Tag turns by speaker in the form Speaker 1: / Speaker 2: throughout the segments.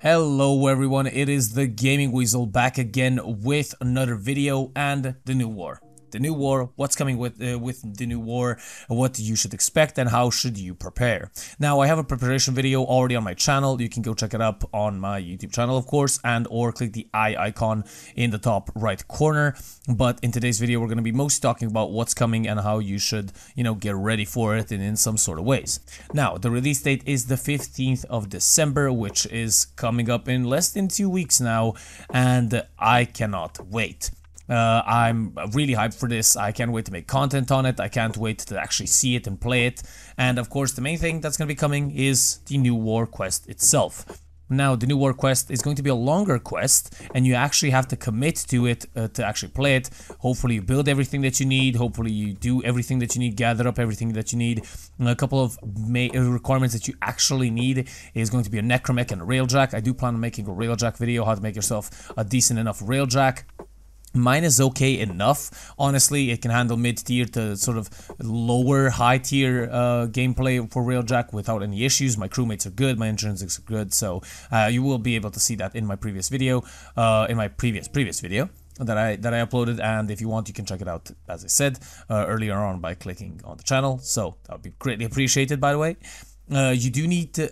Speaker 1: Hello everyone, it is the Gaming Weasel back again with another video and the new war. The new war, what's coming with the new war, what you should expect and how should you prepare. Now I have a preparation video already on my channel, you can go check it up on my YouTube channel of course, and or click the eye icon in the top right corner. But in today's video we're going to be mostly talking about what's coming and how you should, get ready for it in some sort of ways. Now the release date is the 15th of December, which is coming up in less than 2 weeks now, and I cannot wait. I'm really hyped for this. I can't wait to make content on it. I can't wait to actually see it and play it. And of course the main thing that's going to be coming is the new war quest itself. Now the new war quest is going to be a longer quest and you actually have to commit to it to actually play it. Hopefully you build everything that you need, hopefully you do everything that you need, gather up everything that you need. A couple of requirements that you actually need is going to be a necromech and a railjack. I do plan on making a railjack video, how to make yourself a decent enough railjack. Mine is okay enough, honestly. It can handle mid-tier to sort of lower high-tier gameplay for Railjack without any issues. My crewmates are good, my intrinsics are good, so you will be able to see that in my previous video, in my previous video that I uploaded. And if you want, you can check it out, as I said earlier on, by clicking on the channel, so that would be greatly appreciated, by the way. You do need to,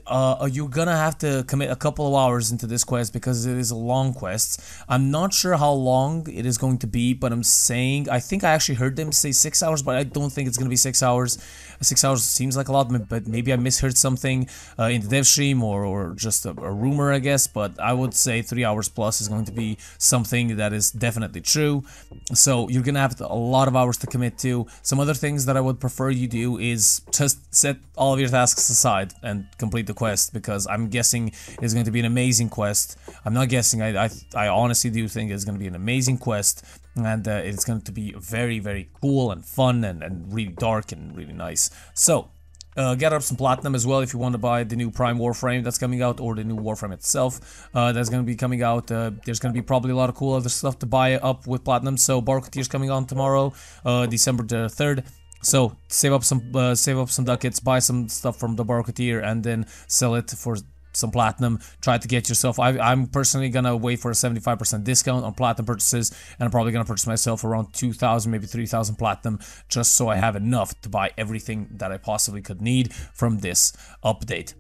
Speaker 1: you're gonna have to commit a couple of hours into this quest because it is a long quest. I'm not sure how long it is going to be, but I'm saying, I think I actually heard them say 6 hours, but I don't think it's gonna be 6 hours. 6 hours seems like a lot, but maybe I misheard something in the dev stream or just a rumor, I guess, but I would say 3 hours plus is going to be something that is definitely true. So you're gonna have a lot of hours to commit to. Some other things that I would prefer you do is just set all of your tasks aside and complete the quest, because I'm guessing it's going to be an amazing quest. I'm not guessing, I honestly do think it's going to be an amazing quest, and it's going to be very, very cool and fun and really dark and really nice. So gather up some platinum as well if you want to buy the new Prime Warframe that's coming out, or the new Warframe itself that's going to be coming out. There's going to be probably a lot of cool other stuff to buy up with platinum. So Barketeer's coming on tomorrow, December the 3rd. So save up some ducats, buy some stuff from the Barketeer, and then sell it for some platinum. Try to get yourself, I'm personally gonna wait for a 75% discount on platinum purchases, and I'm probably gonna purchase myself around 2,000, maybe 3,000 platinum, just so I have enough to buy everything that I possibly could need from this update.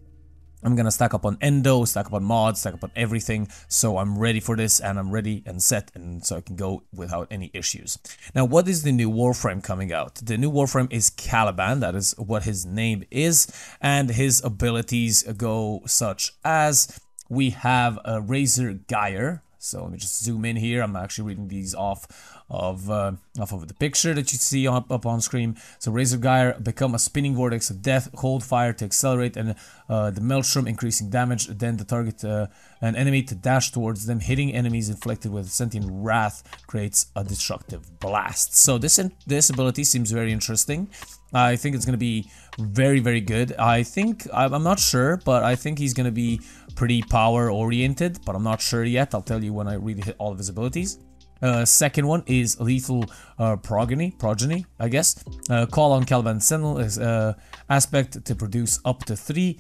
Speaker 1: I'm gonna stack up on endo, stack up on mods, stack up on everything, so I'm ready for this, and I'm ready and set, and so I can go without any issues. Now, what is the new Warframe coming out? The new Warframe is Caliban, that is what his name is, and his abilities go such as, we have a Razor Gyre. So let me just zoom in here. I'm actually reading these off of the picture that you see up on screen. So Razor Gyre, become a spinning vortex of death, hold fire to accelerate, and the Maelstrom, increasing damage. Then the target an enemy to dash towards them. Hitting enemies inflicted with sentient wrath creates a destructive blast. So this ability seems very interesting. I think it's going to be very, very good. I'm not sure, but I think he's going to be pretty power oriented, but I'm not sure yet. I'll tell you when I really hit all of his abilities. Second one is lethal progeny, I guess. Call on Caliban Sentinel is aspect to produce up to 3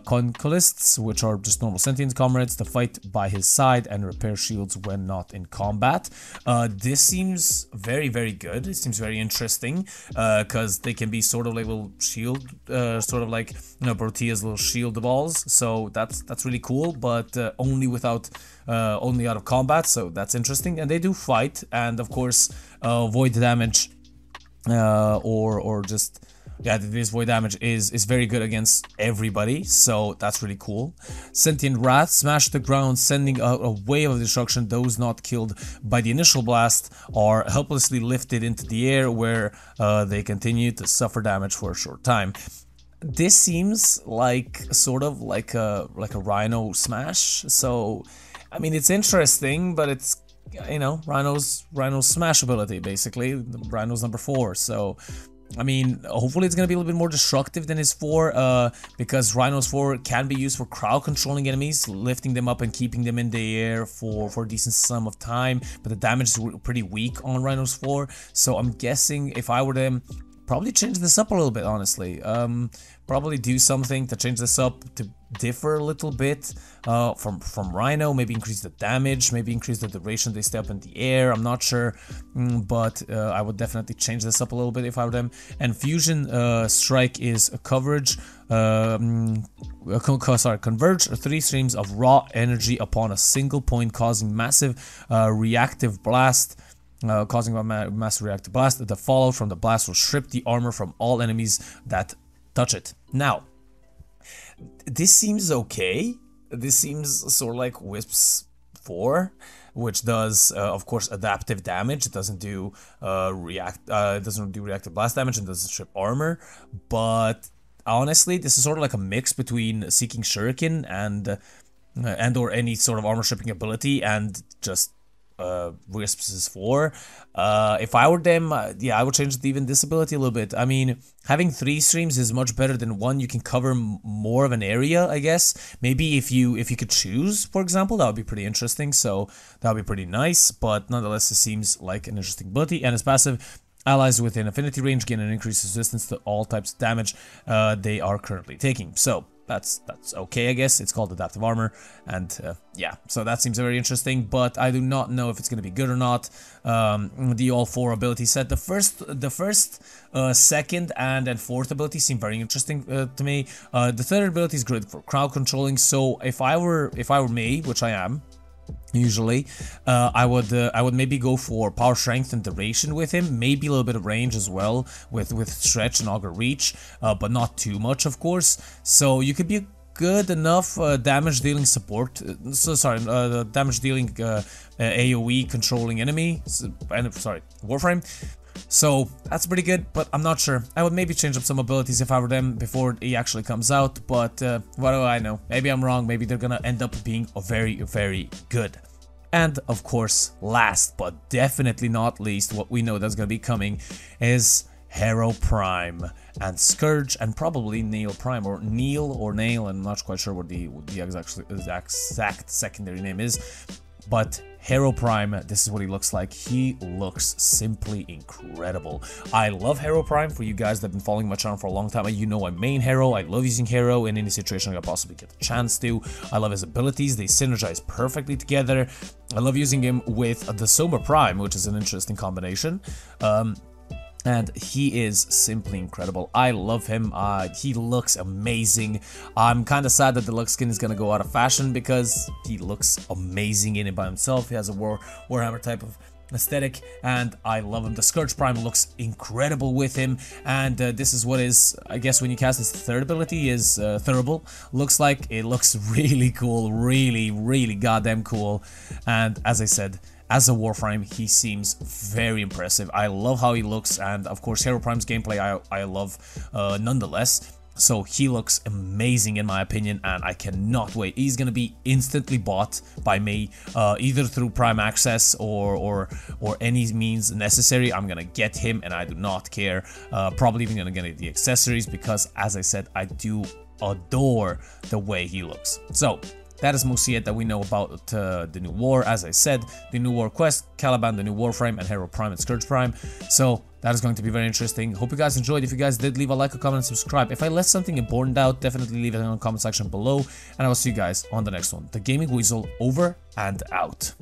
Speaker 1: conquilists, which are just normal sentient comrades, to fight by his side and repair shields when not in combat. This seems very, very good. It seems very interesting because they can be sort of like little shield, sort of like Protea's little shield balls. So that's really cool, but only out of combat. So that's interesting, and they do fight, and of course void damage or just, yeah, this void damage is very good against everybody, so that's really cool. Sentient Wrath, smash the ground, sending a wave of destruction. Those not killed by the initial blast are helplessly lifted into the air, where they continue to suffer damage for a short time. This seems like sort of like a Rhino smash, so I mean, it's interesting, but it's, Rhino's smash ability, basically. Rhino's number 4, so, I mean, hopefully it's going to be a little bit more destructive than his 4, because Rhino's 4 can be used for crowd controlling enemies, lifting them up and keeping them in the air for a decent sum of time, but the damage is pretty weak on Rhino's 4, so I'm guessing if I were them, probably change this up a little bit, honestly. Probably do something to change this up to differ a little bit from Rhino. Maybe increase the damage, maybe increase the duration they stay up in the air. I'm not sure, but I would definitely change this up a little bit if I were them. And Fusion Strike is a coverage. Converge 3 streams of raw energy upon a single point, causing massive reactive blast. Causing a massive reactive blast. The fallout from the blast will strip the armor from all enemies that touch it. Now, this seems okay. This seems sort of like Wisps 4, which does, of course, adaptive damage. It doesn't do reactive blast damage and doesn't strip armor. But honestly, this is sort of like a mix between Seeking Shuriken and or any sort of armor stripping ability and just Wisps is 4. If I were them, yeah, I would change the even this ability a little bit. I mean, having 3 streams is much better than 1. You can cover more of an area, I guess. Maybe if you could choose, for example, that would be pretty interesting. So that would be pretty nice. But nonetheless, it seems like an interesting ability. And its passive, allies within affinity range gain an increased resistance to all types of damage they are currently taking. So that's okay, I guess. It's called adaptive armor, and yeah, so that seems very interesting, but I do not know if it's going to be good or not. The all 4 ability set, the first, second, and fourth ability seem very interesting to me. The third ability is good for crowd controlling. So if I were me, which I am usually, I would maybe go for power, strength, and duration with him. Maybe a little bit of range as well with stretch and augur reach, but not too much, of course. So you could be a good enough damage dealing support. Damage dealing AOE controlling enemy. Warframe. So that's pretty good, but I'm not sure. I would maybe change up some abilities if I were them before he actually comes out, but what do I know? Maybe I'm wrong. Maybe they're gonna end up being very, very good. And of course, last but definitely not least, what we know that's gonna be coming is Hero Prime and Scourge, and probably Nail Prime, or Neil or Nail. I'm not quite sure what the exact secondary name is, but Hero Prime, this is what he looks like. He looks simply incredible. I love Hero Prime. For you guys that have been following my channel for a long time, you know I'm main Hero. I love using Hero in any situation I could possibly get the chance to. I love his abilities. They synergize perfectly together. I love using him with the Soma Prime, which is an interesting combination. And he is simply incredible. I love him. He looks amazing. I'm kind of sad that the Deluxe skin is going to go out of fashion because he looks amazing in it by himself. He has a Warhammer type of aesthetic, and I love him. The Scourge Prime looks incredible with him, and this is what is, I guess, when you cast his third ability, is Thurible. Looks like it looks really cool, really goddamn cool. And as I said, as a Warframe, he seems very impressive. I love how he looks, and of course Hero Prime's gameplay I love nonetheless. So he looks amazing in my opinion, and I cannot wait. He's gonna be instantly bought by me, either through Prime Access or any means necessary. I'm gonna get him, and I do not care. Probably even gonna get the accessories because, as I said, I do adore the way he looks. So that is mostly it that we know about the new war. As I said, the new war quest, Caliban, the new Warframe, and Hero Prime and Scourge Prime. So that is going to be very interesting. Hope you guys enjoyed. If you guys did, leave a like, a comment, and subscribe. If I left something important out, definitely leave it in the comment section below. And I will see you guys on the next one. The Gaming Weasel over and out.